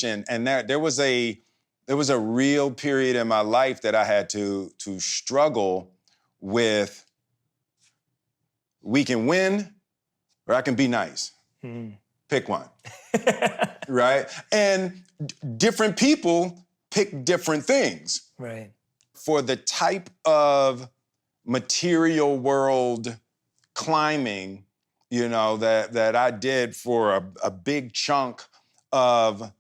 And there was a real period in my life that I had to struggle with. We can win, or I can be nice. Pick one, right? And different people pick different things. Right. For the type of material world climbing, that I did for a big chunk of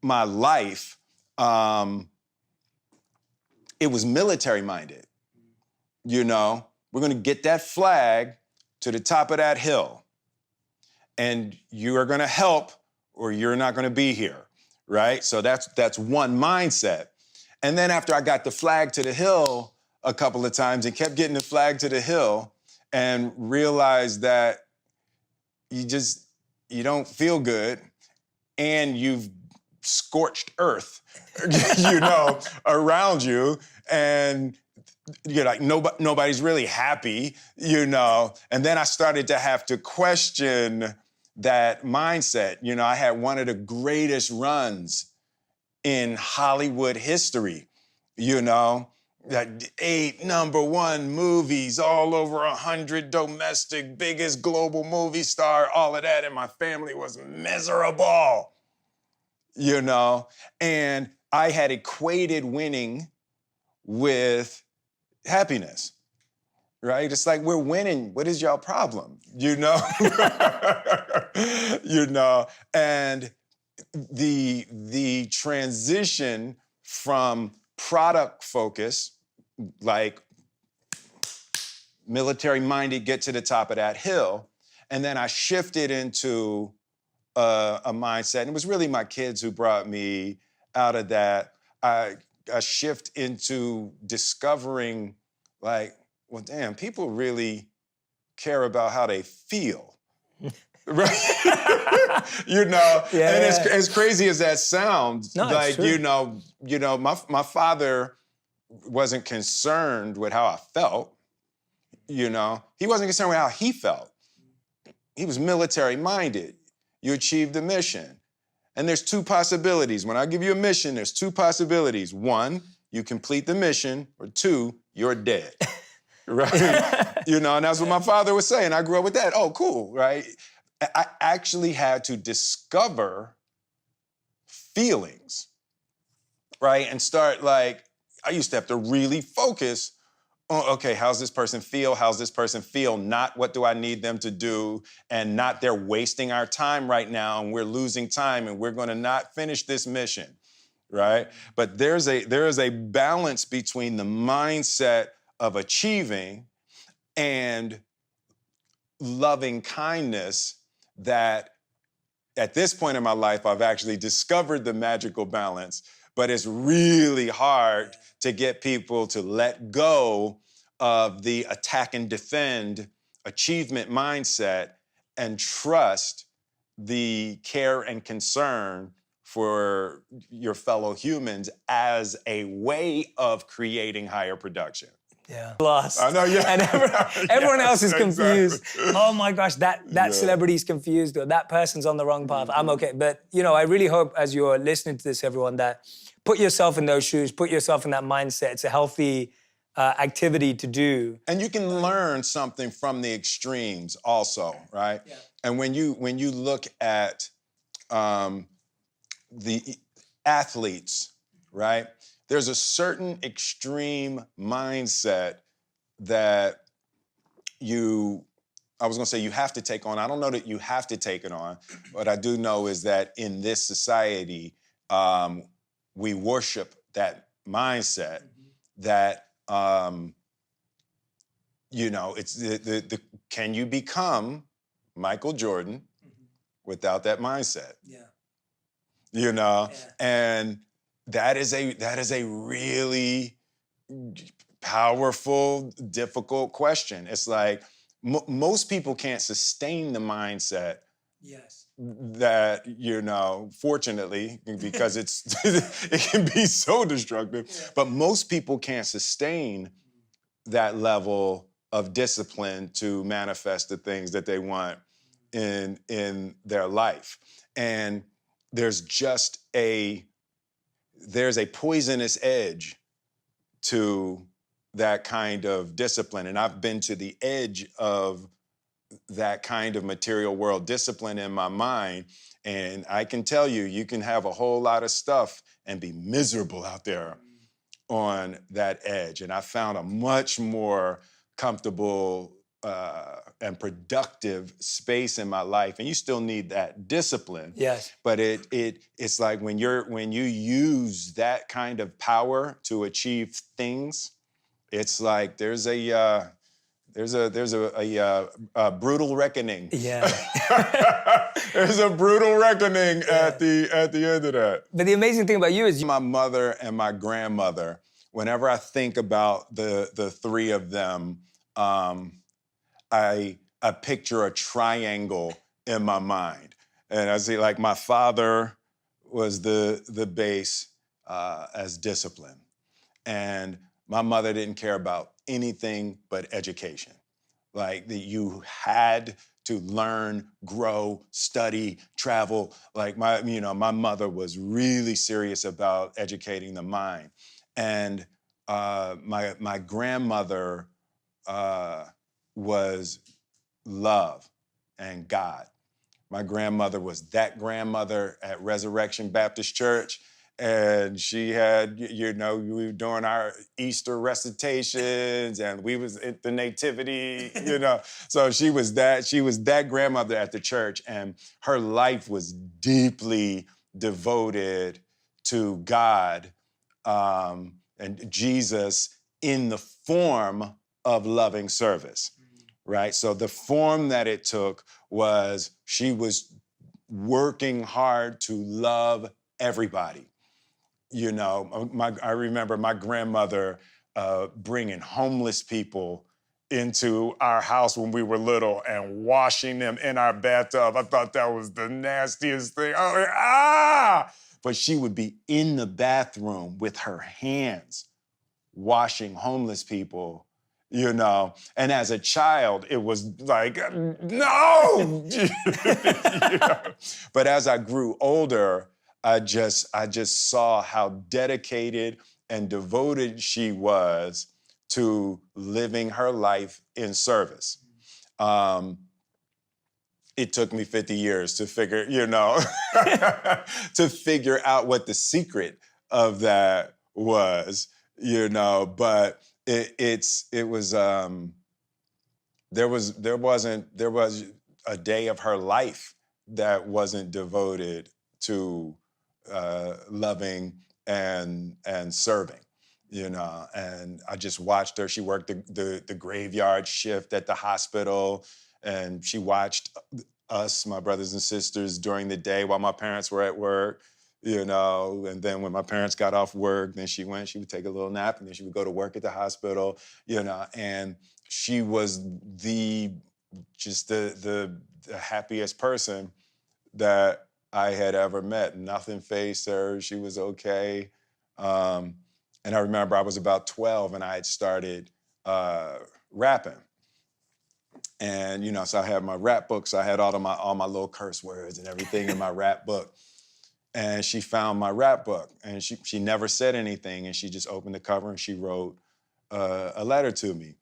my life, it was military minded. We're gonna get that flag to the top of that hill, and you are gonna help or you're not gonna be here, right? So that's one mindset. And then after I got the flag to the hill a couple of times and kept getting the flag to the hill and realized that you don't feel good and you've scorched earth, around you, and you're like, nobody's really happy, And then I started to have to question that mindset. I had one of the greatest runs in Hollywood history, that 8 #1 movies, all over 100 domestic, biggest global movie star, all of that, and my family was miserable, And I had equated winning with happiness, right? It's like, we're winning. What is y'all problem? And the transition from product focus, like military-minded, get to the top of that hill, and then I shifted into a mindset, and it was really my kids who brought me out of that. A shift into discovering, like, well, damn, people really care about how they feel. Right? Yeah, and yeah. as crazy as that sounds, No, it's like, true. my father wasn't concerned with how I felt. He wasn't concerned with how he felt. He was military-minded. You achieved the mission. And there's 2 possibilities. When I give you a mission, there's 2 possibilities. 1, you complete the mission, or 2, you're dead. Right? And that's what my father was saying. I grew up with that. Oh, cool, right? I actually had to discover feelings, right? And start, like, I used to have to really focus on, okay, how's this person feel? How's this person feel? Not what do I need them to do, and not they're wasting our time right now and we're losing time and we're gonna not finish this mission, right? But there is a balance between the mindset of achieving and loving kindness that at this point in my life, I've actually discovered the magical balance, but it's really hard to get people to let go of the attack and defend achievement mindset and trust the care and concern for your fellow humans as a way of creating higher production. Yeah. Lost. I know, yeah. And everyone else is confused. Exactly. Oh my gosh, that celebrity's confused, or that person's on the wrong path. I'm okay. But, I really hope as you're listening to this, everyone, that put yourself in those shoes, put yourself in that mindset. It's a healthy activity to do. And you can learn something from the extremes also, right? Yeah. And when you look at the athletes, right? There's a certain extreme mindset that you have to take on. I don't know that you have to take it on. What I do know is that in this society, we worship that mindset that, it's the can you become Michael Jordan without that mindset? Yeah. And that is a really powerful, difficult question. It's like most people can't sustain the mindset. Yes. That, fortunately, because it can be so destructive, but most people can't sustain that level of discipline to manifest the things that they want in their life. And there's just there's a poisonous edge to that kind of discipline. And I've been to the edge of that kind of material world discipline in my mind. And I can tell you, you can have a whole lot of stuff and be miserable out there on that edge. And I found a much more comfortable and productive space in my life. And you still need that discipline. Yes. But it's like when you use that kind of power to achieve things, it's like there's a brutal reckoning. Yeah. There's a brutal reckoning at the end of that. But the amazing thing about you is My mother and my grandmother, whenever I think about the three of them, I picture a triangle in my mind. And I see like my father was the base as discipline. And my mother didn't care about anything but education. Like that you had to learn, grow, study, travel. Like my mother was really serious about educating the mind. And my grandmother was love and God. My grandmother was that grandmother at Resurrection Baptist Church. And she had, we were doing our Easter recitations and we was at the nativity, So she was that grandmother at the church, and her life was deeply devoted to God and Jesus in the form of loving service, right? So the form that it took was she was working hard to love everybody. I remember my grandmother bringing homeless people into our house when we were little and washing them in our bathtub. I thought that was the nastiest thing. But she would be in the bathroom with her hands washing homeless people, And as a child, it was like, no! But as I grew older, I just saw how dedicated and devoted she was to living her life in service. It took me 50 years to figure, to figure out what the secret of that was, but there was a day of her life that wasn't devoted to loving and serving, and I just watched her. She worked the graveyard shift at the hospital, and she watched us, my brothers and sisters, during the day while my parents were at work, and then when my parents got off work, then she would take a little nap, and then she would go to work at the hospital, and she was the happiest person that I had ever met. Nothing fazed her. She was okay. And I remember I was about 12 and I had started rapping. And, so I had my rap books. I had all my little curse words and everything in my rap book. And she found my rap book, and she never said anything. And she just opened the cover and she wrote a letter to me.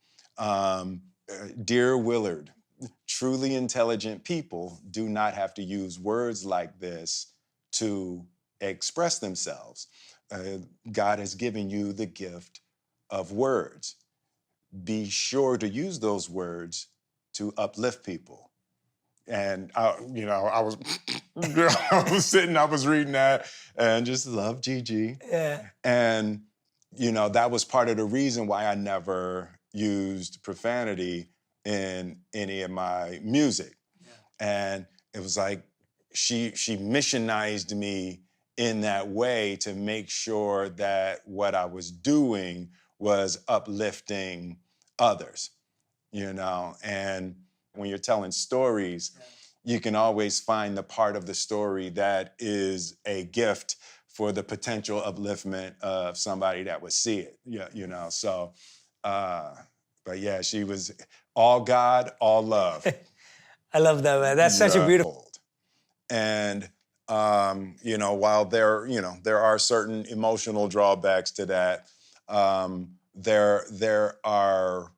Dear Willard, truly intelligent people do not have to use words like this to express themselves. God has given you the gift of words. Be sure to use those words to uplift people. And I was, I was sitting, I was reading that, and just love Gigi. Yeah. And that was part of the reason why I never used profanity in any of my music. Yeah. And it was like she missionized me in that way to make sure that what I was doing was uplifting others, and when you're telling stories, you can always find the part of the story that is a gift for the potential upliftment of somebody that would see it. Yeah, so, but yeah, she was all God, all love. I love that, man. That's such a beautiful. And While there are certain emotional drawbacks to that, there are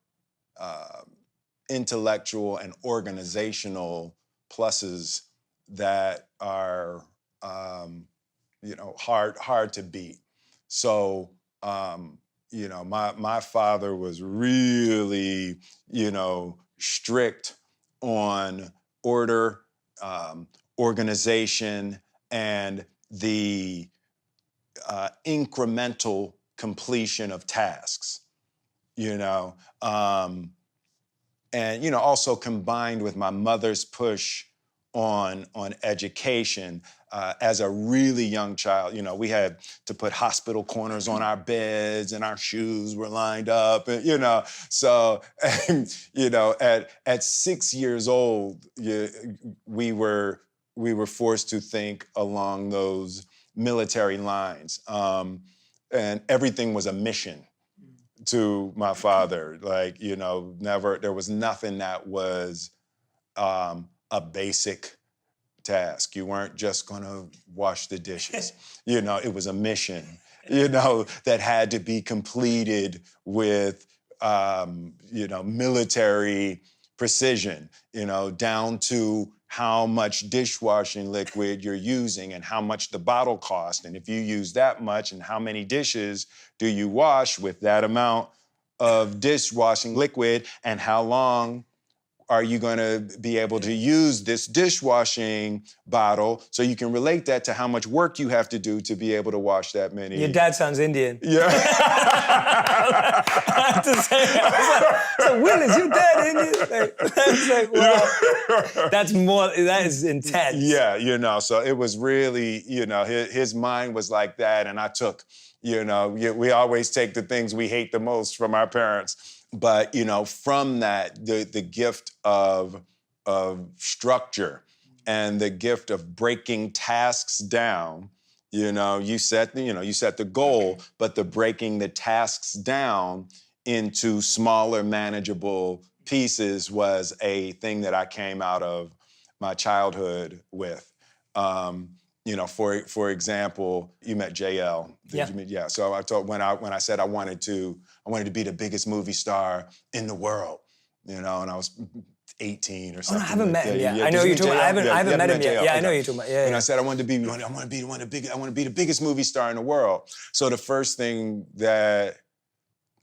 intellectual and organizational pluses that are hard to beat. So my father was really strict on order, organization, and the incremental completion of tasks. And also combined with my mother's push on education. As a really young child, we had to put hospital corners on our beds, and our shoes were lined up, and so at 6 years old, we were forced to think along those military lines, and everything was a mission to my father. There was nothing that was a basic task. You weren't just gonna wash the dishes. It was a mission, that had to be completed with, military precision, down to how much dishwashing liquid you're using and how much the bottle costs. And if you use that much, and how many dishes do you wash with that amount of dishwashing liquid, and how long are you going to be able to use this dishwashing bottle, so you can relate that to how much work you have to do to be able to wash that many. Your dad sounds Indian. Yeah. I have to say, so Will, is your dad Indian? It's like, wow. That is intense. Yeah, so it was really, his mind was like that, and I took, we always take the things we hate the most from our parents. But, from that, the gift of structure and the gift of breaking tasks down, you set the goal, but the breaking the tasks down into smaller, manageable pieces was a thing that I came out of my childhood with. For example, you met JL. Yeah. So I told when I said I wanted to be the biggest movie star in the world, and I was 18 or something. Oh, no, I haven't met him yet. I know Did you're talking about. I haven't met him yet. Yeah, I know Okay. you're talking about. Yeah. And I said I want to be the biggest movie star in the world. So the first thing that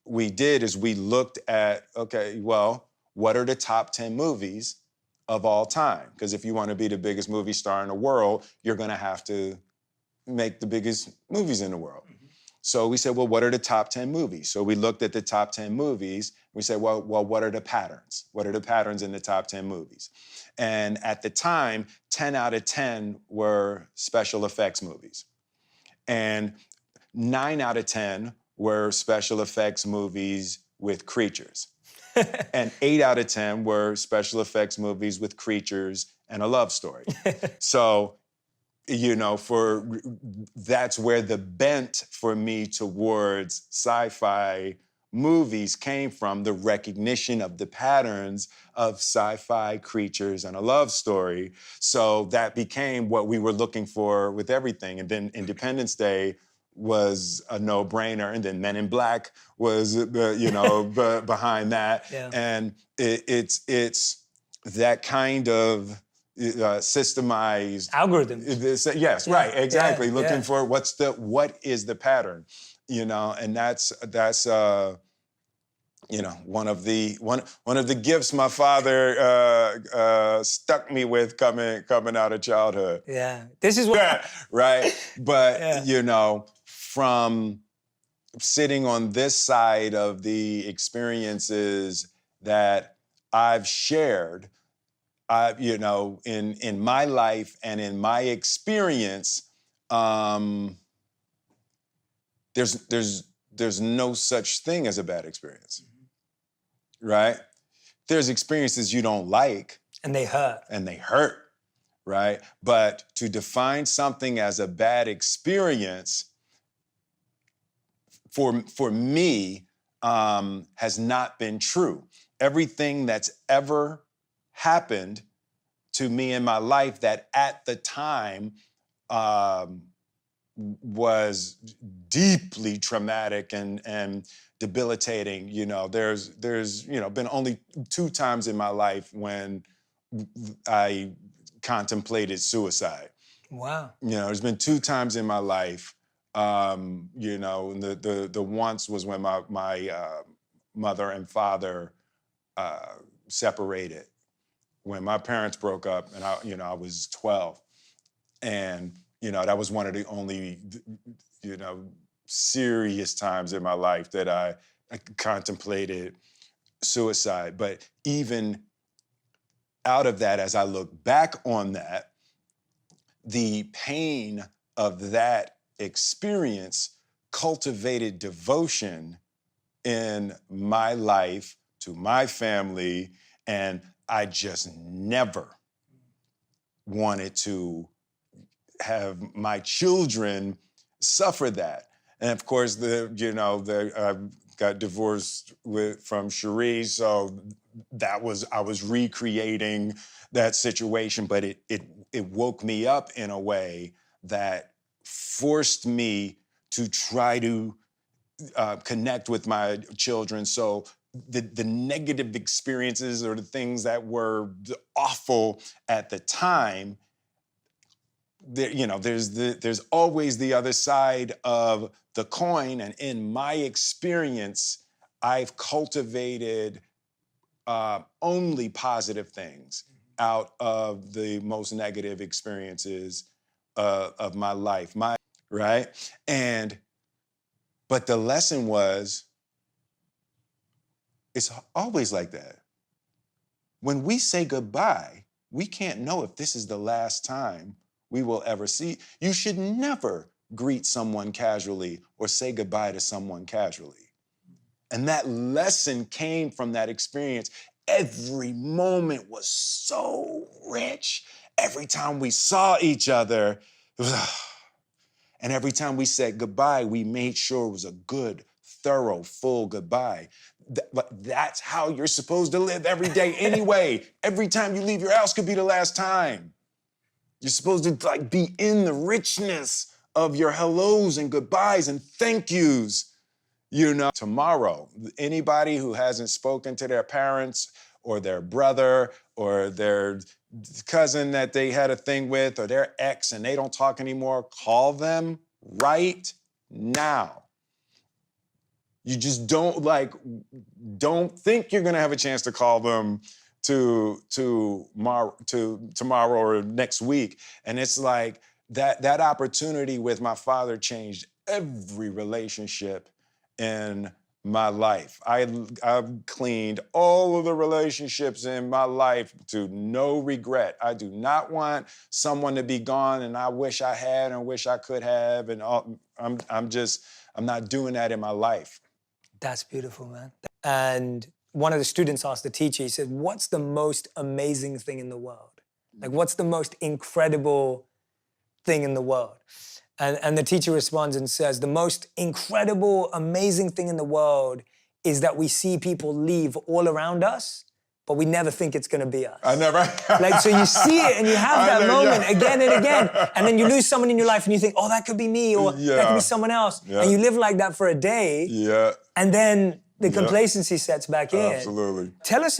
we did is we looked at, okay, well, what are the top 10 movies of all time? Because if you want to be the biggest movie star in the world, you're going to have to make the biggest movies in the world. Mm-hmm. So we said, well, what are the top 10 movies? So we looked at the top 10 movies. We said, well, what are the patterns? What are the patterns in the top 10 movies? And at the time, 10 out of 10 were special effects movies. And 9 out of 10 were special effects movies with creatures. And 8 out of 10 were special effects movies with creatures and a love story. So, that's where the bent for me towards sci-fi movies came from, the recognition of the patterns of sci-fi creatures and a love story. So that became what we were looking for with everything. And then Independence Day was a no-brainer, and then Men in Black was, behind that. Yeah. And it's that kind of systemized algorithm. Yes, yeah, right, exactly. Yeah, Looking for what is the pattern, and that's one of the gifts my father stuck me with coming out of childhood. Yeah, this is what right. But from sitting on this side of the experiences that I've shared, in my life and in my experience, there's no such thing as a bad experience, right? There's experiences you don't like. And they hurt. Right? But to define something as a bad experience, for me, has not been true. Everything that's ever happened to me in my life that at the time was deeply traumatic and debilitating. You know, there's been only 2 times in my life when I contemplated suicide. Wow. You know, there's been 2 times in my life. You know, and the once was when my mother and father separated, when my parents broke up, and I was 12, and that was one of the only serious times in my life that I contemplated suicide. But even out of that, as I look back on that, the pain of that experience cultivated devotion in my life to my family, and I just never wanted to have my children suffer that. And of course, I got divorced from Cherie, so I was recreating that situation, but it woke me up in a way that forced me to try to connect with my children. So the negative experiences or the things that were awful at the time, there's always the other side of the coin. And in my experience, I've cultivated only positive things out of the most negative experiences of my life. Right? But the lesson was, it's always like that. When we say goodbye, we can't know if this is the last time we will ever see. You should never greet someone casually or say goodbye to someone casually. And that lesson came from that experience. Every moment was so rich. Every time we saw each other, and every time we said goodbye, we made sure it was a good, thorough, full goodbye. But that's how you're supposed to live every day anyway. Every time you leave your house could be the last time. You're supposed to be in the richness of your hellos and goodbyes and thank yous. Tomorrow, anybody who hasn't spoken to their parents or their brother or their cousin that they had a thing with or their ex and they don't talk anymore, call them right now. You just don't think you're gonna have a chance to call them tomorrow or next week. And it's like that opportunity with my father changed every relationship in my life. I've cleaned all of the relationships in my life to no regret. I do not want someone to be gone and I wish I had and wish I could have, and I'm not doing that in my life. That's beautiful, man. And one of the students asked the teacher, he said, what's the most amazing thing in the world? What's the most incredible thing in the world? And the teacher responds and says, the most incredible, amazing thing in the world is that we see people leave all around us, but we never think it's gonna be us. I never. So you see it and you have that moment again and again, and then you lose someone in your life and you think, oh, that could be me, or that could be someone else. And you live like that for a day, and then the complacency sets back in. Absolutely. Tell us